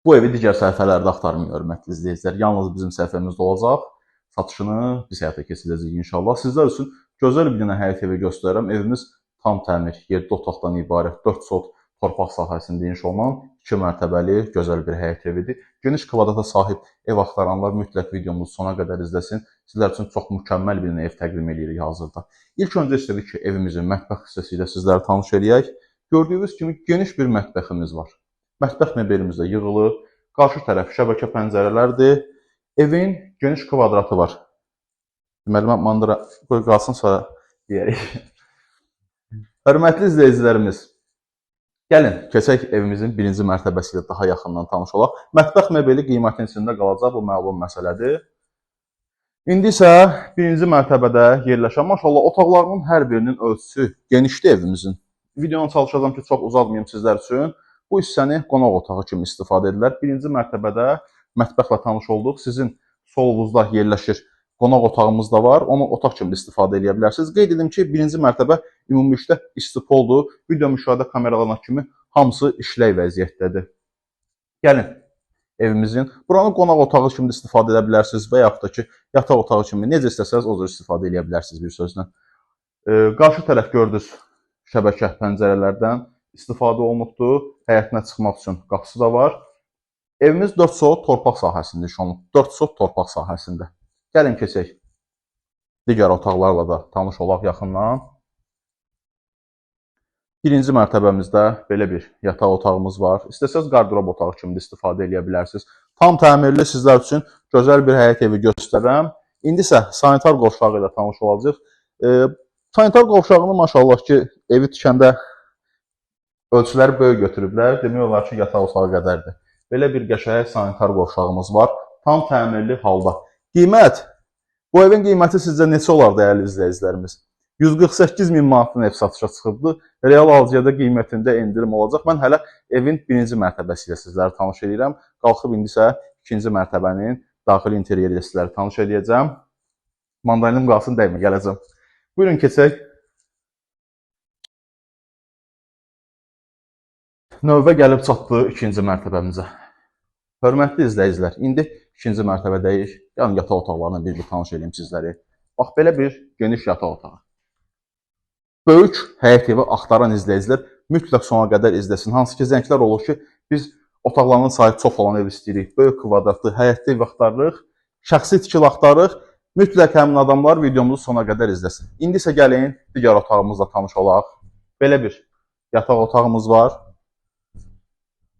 Bu evi digər səhifələrdə axtarmayın, hörmətli izləyicilər. Yalnız bizim səhifəmizdə olacaq. Satışını biz həyata keçirəcəyik inşallah. Sizlər üçün gözəl bir dənə həyət evi göstərirəm. Evimiz tam təmir, 7 otaqdan ibarət, 4 sot torpaq sahəsində inşa olunan 2 mərtəbəli gözəl bir həyət evidir. Geniş kvadrata sahib ev axtaranlar mütləq videomuzu sona qədər izləsin. Sizlər üçün çox mükəmməl bir ev təqdim edirik hazırda. İlk öncə istədik ki, evimizin mətbəx hissəsi ilə sizləri tanış eləyək. Gördüyünüz kimi geniş bir mətbəximiz var. Mətbəx mebelimiz də yığılıb. Qarşı tərəf şəbəkə pəncərələrdir. Evin geniş kvadratı var. Deməli, mən mandıra qoy qalsın sonra deyərik. Hörmətli izləyicilərimiz, gəlin, keçək evimizin birinci mərtəbəsi ilə daha yaxından tanış olaq. Mətbəx mebeli qiymətin içində qalacaq, bu məlum məsələdir. İndi isə birinci mərtəbədə yerləşən, maşallah, otaqlarının hər birinin ölçüsü genişdir evimizin. Videonu çalışacağım ki, çox uzatmayayım sizlər üçün. Bu hissəni qonaq otağı kimi istifadə edirlər. Birinci mərtəbədə mətbəxlə tanış olduq. Sizin solunuzda yerləşir qonaq otağımız da var. Onu otaq kimi istifadə edə bilərsiniz. Qeyd edim ki, birinci mərtəbə ümumilikdə istipoldur. Video müşahidə kameralarına kimi hamısı işlək vəziyyətdədir. Gəlin evimizin. Buranı qonaq otağı kimi istifadə edə bilərsiniz və yaxud da ki, yataq otağı kimi necə istəsəniz o cür istifadə edə bilərsiniz bir sözlə. Qarşı tərəf gördünüz şəbəkə pəncərələrdən istifadə olunubdur. Həyətinə çıxmaq üçün qapısı da var. Evimiz 4 sot torpaq sahəsində inşa olunub. 4 sot torpaq sahəsində. Gəlin keçək. Digər otaqlarla da tanış olaq yaxından. Birinci mərtəbəmizdə belə bir yataq otağımız var. İstəsəz qardırob otağı kimi də istifadə edə bilərsiniz. Tam təmirli sizlər üçün gözəl bir həyət evi göstərirəm. İndi isə sanitar qovşağı ilə tanış olacağıq. Sanitar qovşağını maşallah ki, evi tikəndə ölçüləri böyük götürüblər. Demək olar ki, yataq otağı qədərdir. Belə bir qəşəng sanitar qovşağımız var. Tam təmirli halda. Qiymət. Bu evin qiyməti sizcə neçə olar dəyərli izləyicilərimiz? 148 min manatdan ev satışa çıxıbdır. Real alıcıya qiymətində endirim olacaq. Mən hələ evin birinci mərtəbəsi ilə sizləri tanış edirəm. Qalxıb indi isə ikinci mərtəbənin daxili interyeri ilə sizləri tanış edəcəm. Mandalinim qalsın dəymə, gələcəm. Buyurun keçək. Növbə gəlib çatdı ikinci mərtəbəmizə. Hörmətli izləyicilər, indi ikinci mərtəbədəyik. Yəni yataq otaqlarına bir tanış edeyim sizləri. Bax, belə bir geniş yataq otağı. Böyük həyət evi axtaran izləyicilər mütləq sona qədər izləsin. Hansı ki, zənglər olur ki, biz otaqlarının sayı çox olan ev istəyirik. Böyük kvadratlı həyətli ev axtarırıq. Şəxsi tikili axtarırıq. Mütləq həmin adamlar videomuzu sona qədər izləsin. İndi isə gəlin, digər otağımızla tanış olaq. Belə bir yataq otağımız var.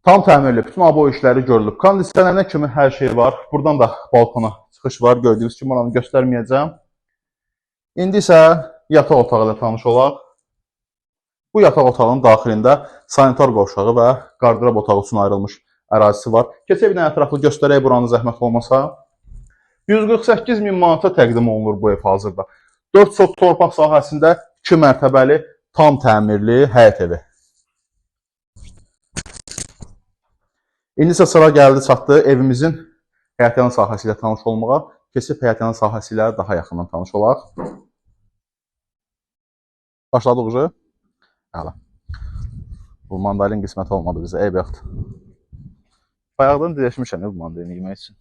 Tam təmirli, bütün abo işləri görülüb. Kondisionerinə kimi hər şey var. Buradan da balkona çıxış var. Gördüyünüz kimi oranı göstərməyəcəm. İndi isə yataq otağı ilə tanış olaq. Bu yataq otağının daxilində sanitar qovşağı və qardırob otağı üçün ayrılmış ərazisi var. Keçək bir dənə ətraflı göstərək buranı zəhmət olmasa. 148 min manata təqdim olunur bu ev hazırda. 4 sot torpaq sahəsində 2 mərtəbəli tam təmirli həyət evi. İndi isə sıra gəldi çatdı evimizin həyətyanı sahəsi ilə tanış olmağa. Keçib həyətyanı sahəsi ilə daha yaxından tanış olaq. Başladıq ucu. Hələ. Bu mandalin qisməti olmadı bizə. Ey bəxt. Bayaqdan dirəşmişəm bu mandalini yemək üçün.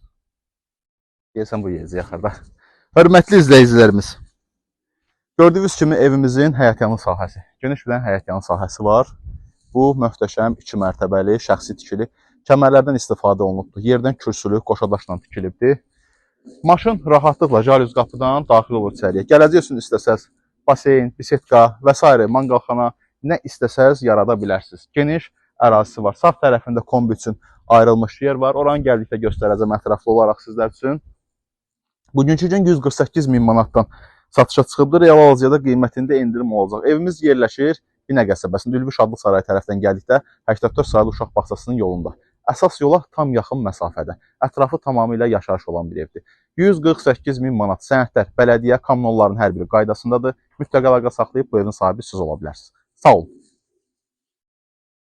Deyəsən bu yeyəcək axırda. Hörmətli izləyicilərimiz. Gördüyünüz kimi evimizin həyətyanı sahəsi. Geniş bir həyətyanı sahəsi var. Bu möhtəşəm 2 mərtəbəli şəxsi tikili kəmərlərdən istifadə olunubdur. Yerdən kürsülü qoşadaşla tikilibdir. Maşın rahatlıqla jalüz qapıdan daxil olur içəriyə. Gələcəksiniz istəsəz baseyn, bisetka və s. manqalxana nə istəsəz yarada bilərsiniz. Geniş ərazisi var. Sağ tərəfində kombi üçün ayrılmış yer var. Oranı gəldikdə göstərəcəm ətraflı olaraq sizlər üçün. Bugünkü gün 148 min manatdan satışa çıxıbdır. Real alıcıya qiymətində endirim olacaq. Evimiz yerləşir Binə qəsəbəsində Ülvi Şadlıq Sarayı tərəfdən gəldikdə 84 saylı uşaq bağçasının yolunda. Əsas yola tam yaxın məsafədə. Ətrafı tamamilə yaşayış olan bir evdir. 148 min manat sənədlər, bələdiyyə, kommunalların hər biri qaydasındadır. Mütləq əlaqə saxlayıb bu evin sahibi siz ola bilərsiniz. Sağ olun.